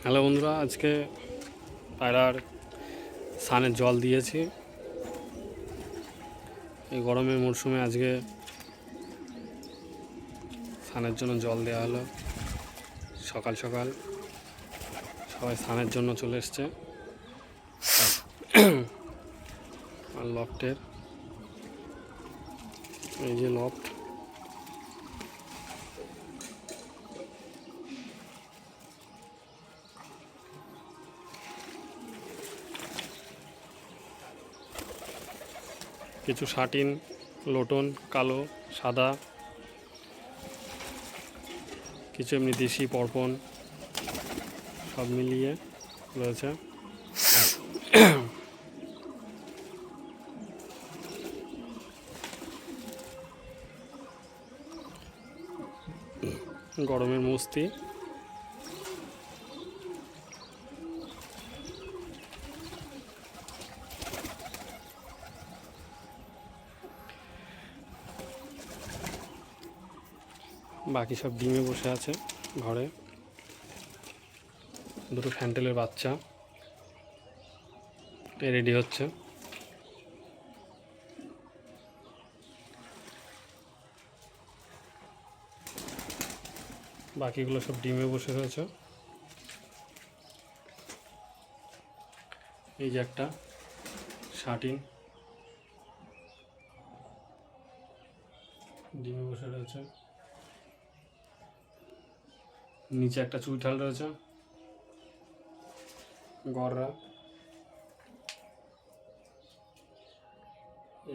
Hello বন্ধুরা, আজকে পায়রার সানের জল দিয়েছি। এই গরমের মরশুমে আজকে সানের জন্য জল দেওয়া হলো। সকাল সকাল সবাই সানের জন্য চলে এসছে। আর লফটের এই যে লফট, কিছু শাটিন, লোটন, কালো, সাদা, কিছু এমনি দেশি পরপন সব মিলিয়ে রয়েছে। গরমের মস্তি। বাকি সব ডিমে বসে আছে ঘরে। দুটো ফ্যান্টেলের বাচ্চা রেডি হচ্ছে। বাকিগুলো সব ডিমে বসে রয়েছে। এই যে একটা শাটিন ডিমে বসে রয়েছে। নিচে একটা চুইঠাল রয়েছে, গররা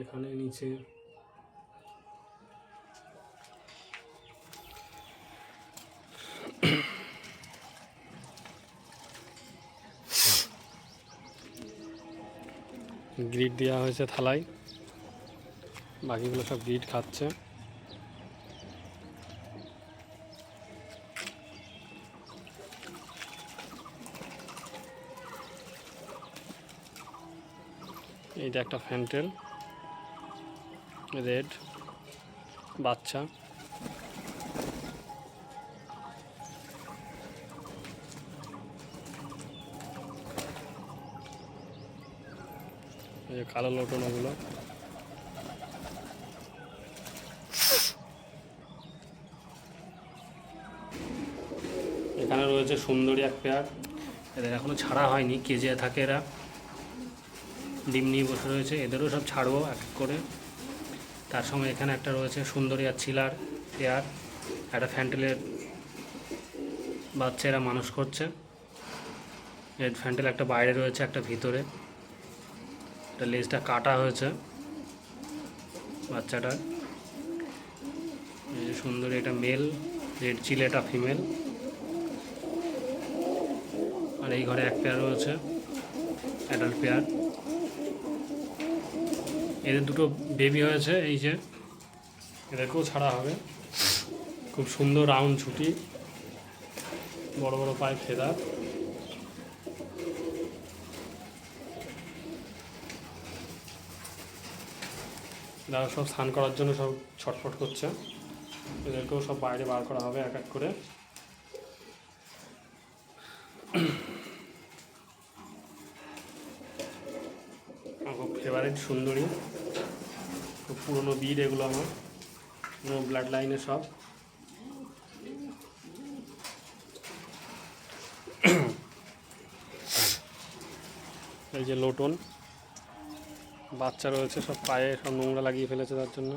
এখানে নিচে। গ্রিড দেওয়া হয়েছে থালায়, বাকিগুলো সব গ্রিড খাচ্ছে। এইটা একটা ফ্যান্টেল রেড বাচ্চা। এই যে কালো লোটন, ওগুলো এখানে রয়েছে সুন্দরী এক পেয়ার। এদের এখনো ছাড়া হয়নি, কেজে থাকে এরা, ডিম নিয়ে বসে রয়েছে। এদেরও সব ছাড়বো এক এক করে। তার সঙ্গে এখানে একটা রয়েছে সুন্দরী আর চিলার পেয়ার, একটা ফ্যান্টেলের বাচ্চা এরা মানুষ করছে। রেড ফ্যান্টেল একটা বাইরে রয়েছে, একটা ভিতরে। একটা লেজটা কাটা হয়েছে বাচ্চাটার। এই যে সুন্দরী, এটা মেল, রেড চিল এটা ফিমেল। আর এই ঘরে এক পেয়ার রয়েছে অ্যাডাল্ট পেয়ার। এদের দুটো বেবি হয়েছে, এই যে এদেরকেও ছাড়া হবে। খুব সুন্দর রাউন্ড ছুটি, বড় বড় পায়ে ফেদার। যারা সব স্নান করার জন্য সব ছটফট করছে, এদেরকেও সব বাইরে বার করা হবে এক এক করে। আমার খুব ফেভারিট সুন্দরী, খুব পুরনো ব্রিড এগুলো, আমার পুরনো ব্লাড লাইনের সব। এই যে লোটন বাচ্চা রয়েছে, সব পায়ে সব নোংরা লাগিয়ে ফেলেছে তার জন্য।